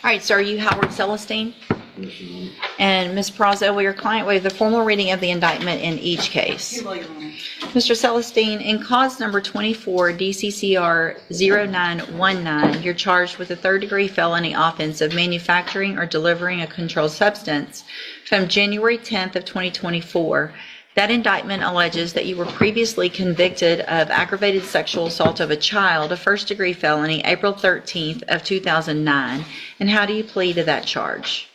All right, sir, are you Howard Celestine? Yes, Your Honor. And Ms. Prazo, will your client waive the formal reading of the indictment in each case? You will, Your Honor. Mr. Celestine, in cause number 24 DCCR 0919, you're charged with a third-degree felony offense of manufacturing or delivering a controlled substance from January 10th of 2024. That indictment alleges that you were previously convicted of aggravated sexual assault of a child, a first-degree felony, April 13th of 2009. And how do you plead to that charge?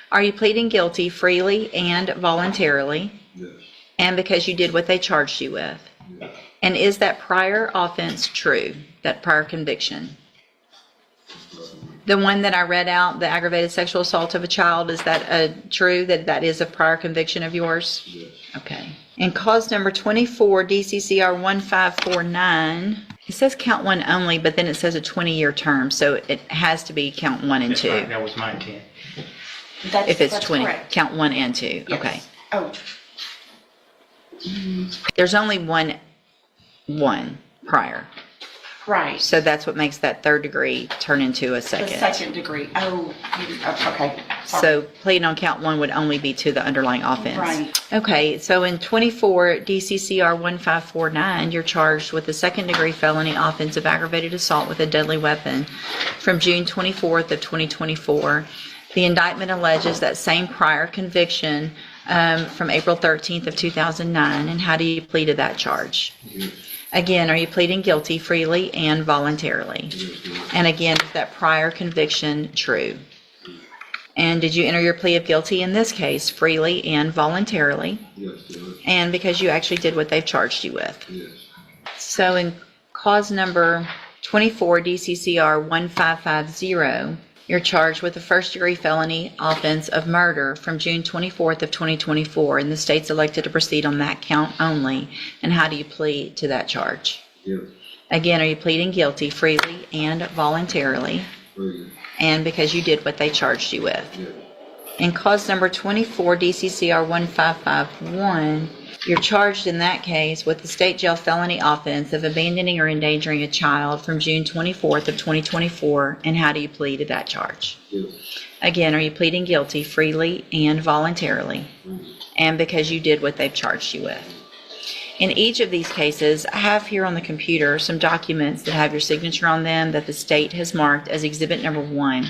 Are you pleading guilty freely and voluntarily? Yes. And because you did what they charged you with? Yes. And is that prior offense true, that prior conviction? The one that I read out, the aggravated sexual assault of a child, is that true, that is a prior conviction of yours? Yes. Okay. And cause number 24, DCCR 1549, it says count one only, but then it says a 20-year term, so it has to be count one and That's two. right, that was my intent. If it's That's 20, correct. count one and two. Yes. Okay. Oh, There's only one prior. right. So that's what makes that third degree turn into a The second. second degree. Oh, okay. Sorry. So pleading on count one would only be to the underlying offense. Right. Okay, so in 24 DCCR 1549, you're charged with a second degree felony offense of aggravated assault with a deadly weapon from June 24th of 2024. The indictment alleges that same prior conviction from April 13th of 2009. And how do you plead to that charge? Yes. Again, are you pleading guilty freely and voluntarily? Yes, Your Honor. And again, is that prior conviction true? And did you enter your plea of guilty in this case freely and voluntarily? Yes, Judge. And because you actually did what they've charged you with? Yes. So in cause number 24 DCCR 1550, you're charged with a first-degree felony offense of murder from June 24th of 2024, and the state's elected to proceed on that count only. And how do you plead to that charge? Yes. Again, are you pleading guilty freely and voluntarily? Freely. And because you did what they charged you with? Yes. In cause number 24 DCCR 1551, you're charged in that case with the state jail felony offense of abandoning or endangering a child from June 24th of 2024. And how do you plead to that charge? Yes. Again, are you pleading guilty freely and voluntarily? Freely. And because you did what they've charged you with? In each of these cases, I have here on the computer some documents that have your signature on them that the state has marked as Exhibit Number 1.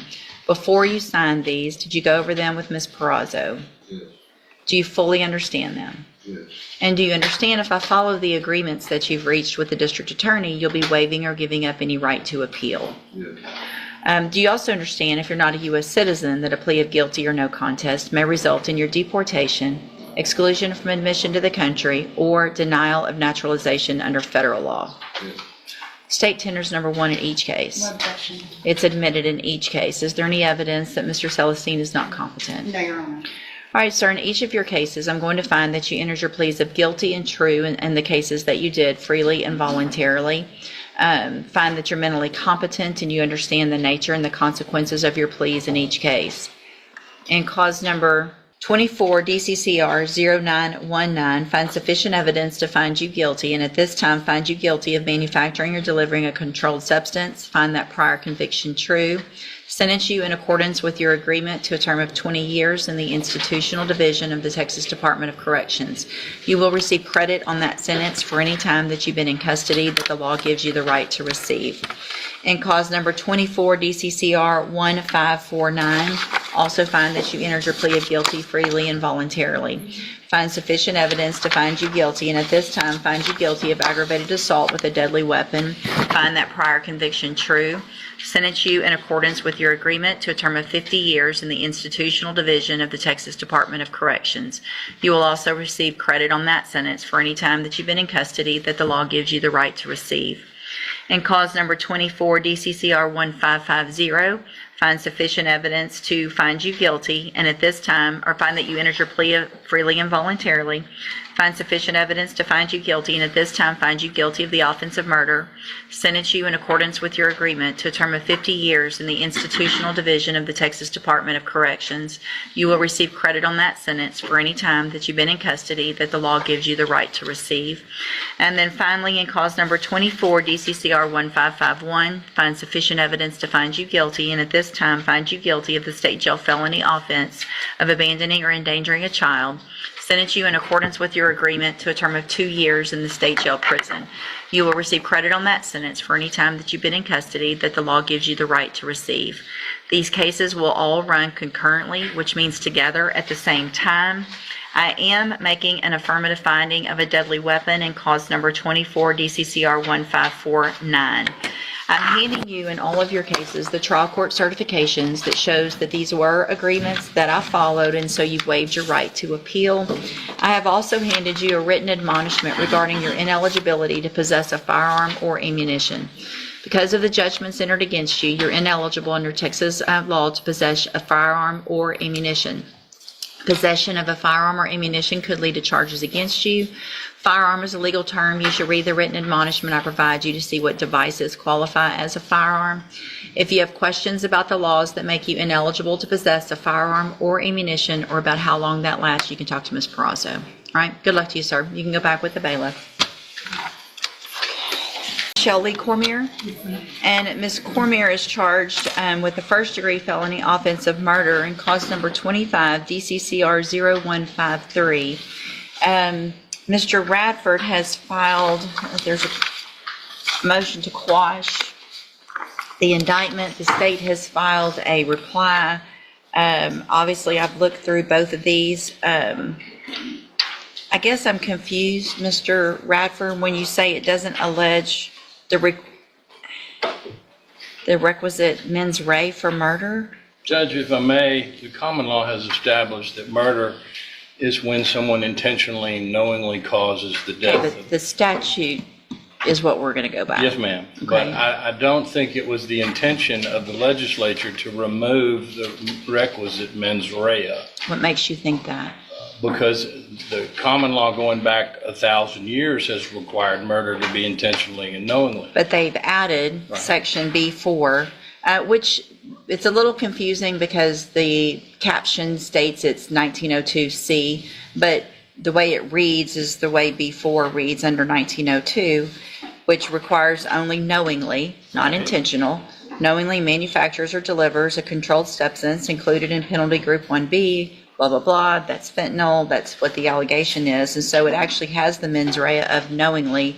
Before you signed these, did you go over them with Ms. Perazo? Yes. Do you fully understand them? Yes. And do you understand if I follow the agreements that you've reached with the district attorney, you'll be waiving or giving up any right to appeal? Yes. Do you also understand if you're not a U.S. citizen that a plea of guilty or no contest may result in your deportation, exclusion from admission to the country, or denial of naturalization under federal law? Yes. State tenders number 1 in each case. No objection. It's admitted in each case. Is there any evidence that Mr. Celestine is not competent? No, Your Honor. All right, sir, in each of your cases, I'm going to find that you entered your pleas of guilty and true in the cases that you did freely and voluntarily. Find that you're mentally competent and you understand the nature and the consequences of your pleas in each case. In cause number 24 DCCR 0919, find sufficient evidence to find you guilty, and at this time find you guilty of manufacturing or delivering a controlled substance. Find that prior conviction true. Sentence you in accordance with your agreement to a term of 20 years in the institutional division of the Texas Department of Corrections. You will receive credit on that sentence for any time that you've been in custody that the law gives you the right to receive. In cause number 24 DCCR 1549, also find that you entered your plea of guilty freely and voluntarily. Find sufficient evidence to find you guilty, and at this time find you guilty of aggravated assault with a deadly weapon. Find that prior conviction true. Sentence you in accordance with your agreement to a term of 50 years in the institutional division of the Texas Department of Corrections. You will also receive credit on that sentence for any time that you've been in custody that the law gives you the right to receive. In cause number 24 DCCR 1550, find sufficient evidence to find you guilty, and at this time, or find that you entered your plea freely and voluntarily. find sufficient evidence to find you guilty, and at this time find you guilty of the offense of murder, sentence you in accordance with your agreement to a term of 50 years in the institutional division of the Texas Department of Corrections. You will receive credit on that sentence for any time that you've been in custody that the law gives you the right to receive. And then finally, in cause number 24, DCCR 1551, find sufficient evidence to find you guilty, and at this time find you guilty of the state jail felony offense of abandoning or endangering a child, sentence you in accordance with your agreement to a term of 2 years in the state jail prison. You will receive credit on that sentence for any time that you've been in custody that the law gives you the right to receive. These cases will all run concurrently, which means together at the same time. I am making an affirmative finding of a deadly weapon in cause number 24, DCCR 1549. I'm handing you in all of your cases the trial court certifications that shows that these were agreements that I followed, and so you've waived your right to appeal. I have also handed you a written admonishment regarding your ineligibility to possess a firearm or ammunition. Because of the judgments entered against you, you're ineligible under Texas law to possess a firearm or ammunition. Possession of a firearm or ammunition could lead to charges against you. Firearm is a legal term. You should read the written admonishment I provide you to see what devices qualify as a firearm. If you have questions about the laws that make you ineligible to possess a firearm or ammunition, or about how long that lasts, you can talk to Ms. Perazzo. All right, good luck to you, sir. You can go back with the bailiff. Shelley Cormier. And Ms. Cormier is charged with the first-degree felony offense of murder in cause number 25, DCCR 0153. Mr. Radford has filed, there's a motion to quash the indictment. The state has filed a reply. Obviously, I've looked through both of these. I guess I'm confused, Mr. Radford, when you say it doesn't allege the requisite mens rea for murder? Judge, if I may, the common law has established that murder is when someone intentionally, knowingly causes the death Okay, of... the statute is what we're going to go by. Yes, ma'am. Okay. But I don't think it was the intention of the legislature to remove the requisite mens rea, What makes you think that? because the common law going back 1,000 years has required murder to be intentionally and knowingly. But they've added Right. section B4, which it's a little confusing because the caption states it's 1902C, but the way it reads is the way B4 reads under 1902, which requires only knowingly, not intentional, knowingly manufactures or delivers a controlled substance included in penalty group 1B, blah, blah, blah. That's fentanyl. That's what the allegation is. And so it actually has the mens rea of knowingly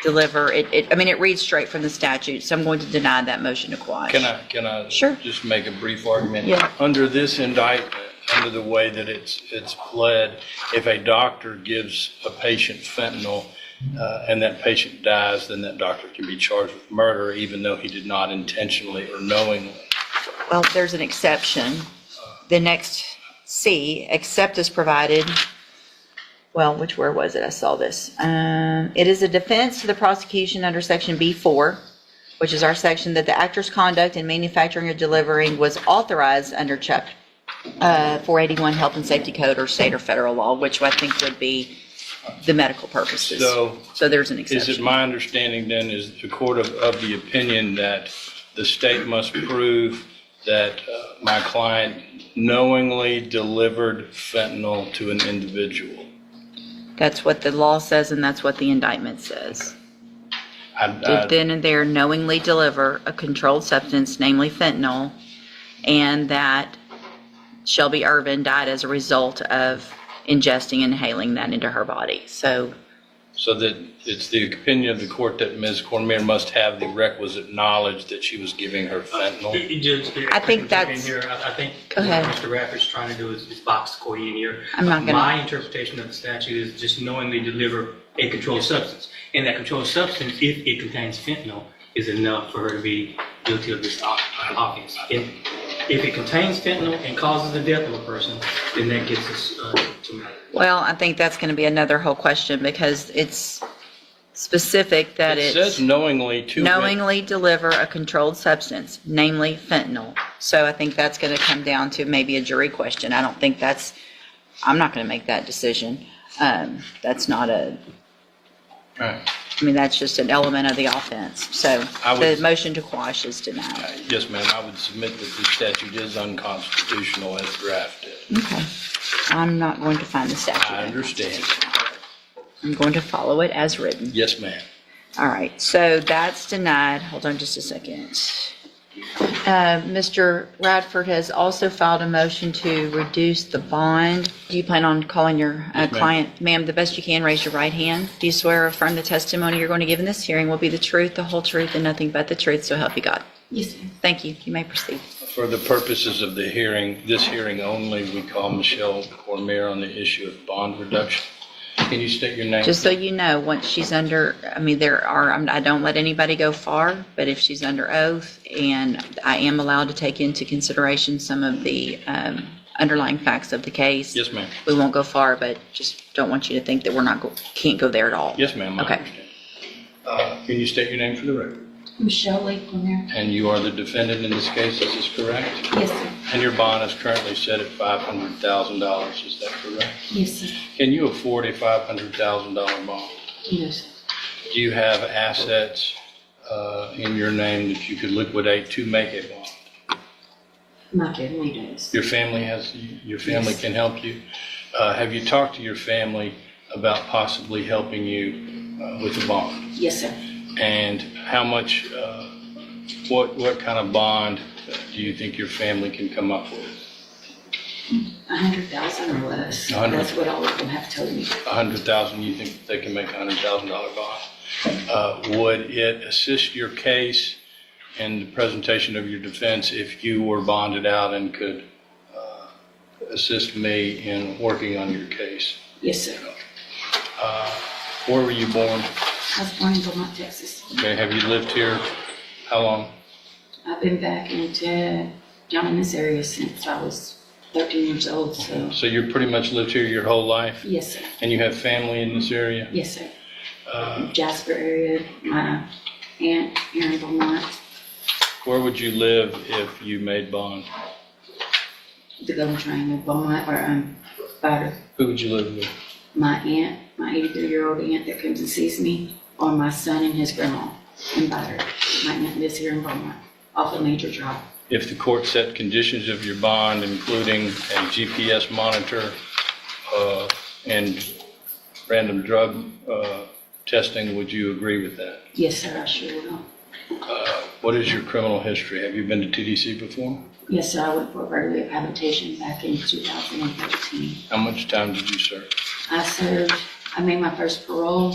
deliver. It reads straight from the statute, so I'm going to deny that motion to quash. Can I Sure. just make a brief argument? Yeah. Under this indictment, under the way that it's pled, if a doctor gives a patient fentanyl and that patient dies, then that doctor can be charged with murder even though he did not intentionally or knowingly. Well, there's an exception. The next C, except as provided, well, where was it? I saw this. It is a defense to the prosecution under section B4, which is our section, that the actor's conduct in manufacturing or delivering was authorized under chapter 481 Health and Safety Code or state or federal law, which I think would be the medical purposes. So there's an exception. Is it my understanding then, is the court of the opinion that the state must prove that my client knowingly delivered fentanyl to an individual? That's what the law says, and that's what the indictment says. Did then and there knowingly deliver a controlled substance, namely fentanyl, and that Shelby Irvin died as a result of ingesting and inhaling that into her body. So that it's the opinion of the court that Ms. Cormier must have the requisite knowledge that she was giving her fentanyl? I think that's- I think Go ahead. what Mr. Radford's trying to do is box the court in here. I'm not gonna- My interpretation of the statute is just knowingly deliver a controlled substance. And that controlled substance, if it contains fentanyl, is enough for her to be guilty of this offense. And if it contains fentanyl and causes the death of a person, then that gets us to murder. Well, I think that's going to be another whole question because it's specific that It says knowingly to... knowingly deliver a controlled substance, namely fentanyl. So I think that's going to come down to maybe a jury question. I'm not going to make that decision. That's not Right. that's just an element of the offense. So I the would- motion to quash is denied. Yes, ma'am, I would submit that the statute is unconstitutional as drafted. Okay. I'm not going to find the statute. I understand. I'm going to follow it as written. Yes, ma'am. All right, so that's denied. Hold on just a second. Mr. Radford has also filed a motion to reduce the bond. Do you plan on calling your Yes, ma'am. client? Ma'am, the best you can, raise your right hand. Do you swear or affirm the testimony you're going to give in this hearing will be the truth, the whole truth, and nothing but the truth, so help you God? Yes, ma'am. Thank you. You may proceed. For the purposes of the hearing, this hearing only, we call Michelle Cormier on the issue of bond reduction. Can you state your name? Just so you know, once she's under, I don't let anybody go far, but if she's under oath, and I am allowed to take into consideration some of the underlying facts of the case. Yes, ma'am. We won't go far, but just don't want you to think that can't go there at all. Yes, ma'am, I Okay. understand. Can you state your name for the record? Michelle Lee Cormier. And you are the defendant in this case, is this correct? Yes, sir. And your bond is currently set at $500,000, is that correct? Yes, sir. Can you afford a $500,000 bond? Yes, sir. Do you have assets in your name that you could liquidate to make a bond? My family does. Your family Yes. can help you? Have you talked to your family about possibly helping you with a bond? Yes, sir. And how much, what kind of bond do you think your family can come up with? 100,000 or less. 100. That's what all of them have told me. 100,000, you think they can make a $100,000 bond? Would it assist your case in the presentation of your defense if you were bonded out and could assist me in working on your case? Yes, sir. Where were you born? I was born in Beaumont, Texas. Okay, have you lived here how long? I've been back down in this area since I was 13 years old, so. So you pretty much lived here your whole life? Yes, sir. And you have family in this area? Yes, sir. Jasper area, my aunt here in Beaumont, Where would you live if you made bond? the Golden Triangle, Beaumont, or Bader. Who would you live with? My aunt, my 83-year-old aunt that comes and sees me, or my son and his grandma in Bader. My aunt lives here in Beaumont, off of Major Drive. If the court set conditions of your bond, including a GPS monitor and random drug testing, would you agree with that? Yes, sir, I sure will. What is your criminal history? Have you been to TDC before? Yes, sir, I went for early rehabilitation back in 2013. How much time did you serve? I made my first parole,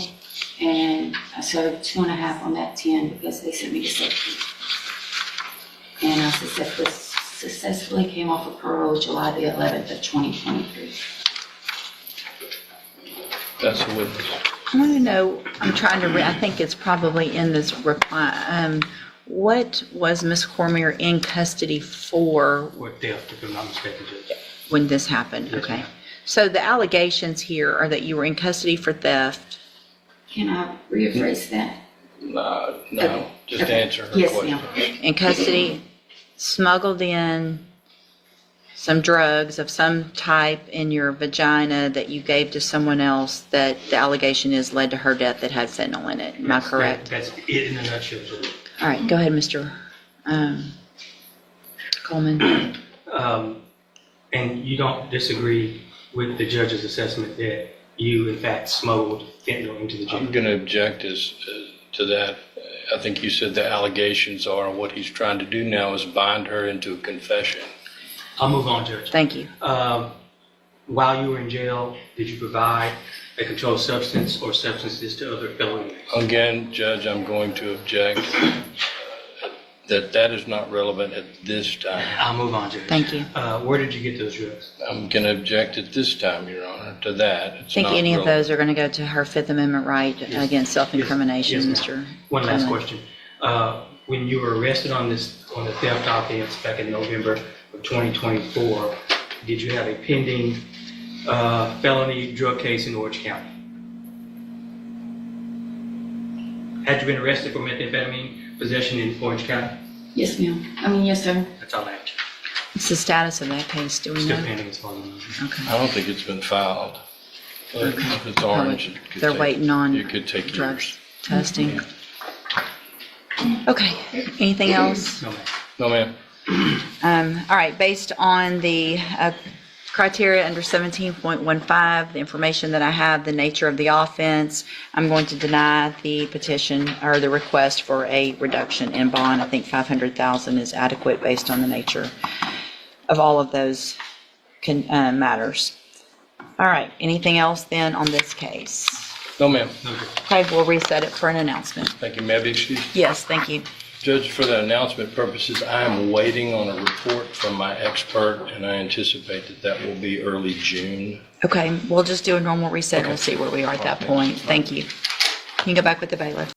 and I served 2.5 on that 10 because they sent me to safety. And I successfully came off of parole July the 11th of 2023. That's a witness. I want to know, I think it's probably in this reply, what was Ms. Cormier in custody for Or theft, if I'm not mistaken, Judge. when this happened? Yes, Okay. ma'am. So the allegations here are that you were in custody for theft. Can I rephrase that? No, Okay. just Okay. answer her Yes, question. ma'am. In custody, smuggled in some drugs of some type in your vagina that you gave to someone else that the allegation is led to her death that had fentanyl in it. Am I correct? That's it in a nutshell, Judge. All right, go ahead, Mr. Coleman. And you don't disagree with the judge's assessment that you, in fact, smuggled fentanyl into the jail? I'm going to object to that. I think you said the allegations are what he's trying to do now is bind her into a confession. I'll move on, Judge. Thank you. While you were in jail, did you provide a controlled substance or substances to other felonies? Again, Judge, I'm going to object that is not relevant at this time. I'll move on, Judge. Thank you. Where did you get those drugs? I'm going to object at this time, Your Honor, to that. I think any of those are going to go to her Fifth Amendment right against self-incrimination, Yes, Mr. One last Coleman. question. When you were arrested on the theft offense back in November of 2024, did you have a pending felony drug case in Orange County? Had you been arrested for methamphetamine possession in Orange County? Yes, ma'am. Yes, sir. That's all I have. What's the status of that case? Do we Still know? pending as far as I know. Okay. I don't think it's been filed. If it's orange, it could They're take- waiting on it could take drugs years. testing. Okay, anything else? No, ma'am. No, ma'am. All right, based on the criteria under 17.15, the information that I have, the nature of the offense, I'm going to deny the petition or the request for a reduction in bond. I think 500,000 is adequate based on the nature of all of those matters. All right, anything else then on this case? No, ma'am. No, sir. Okay, we'll reset it for an announcement. Thank you. May I be excused? Yes, thank you. Judge, for the announcement purposes, I am waiting on a report from my expert, and I anticipate that that will be early June. Okay, we'll just do a normal reset. We'll see where we are at that point. Thank you. You can go back with the bailiff.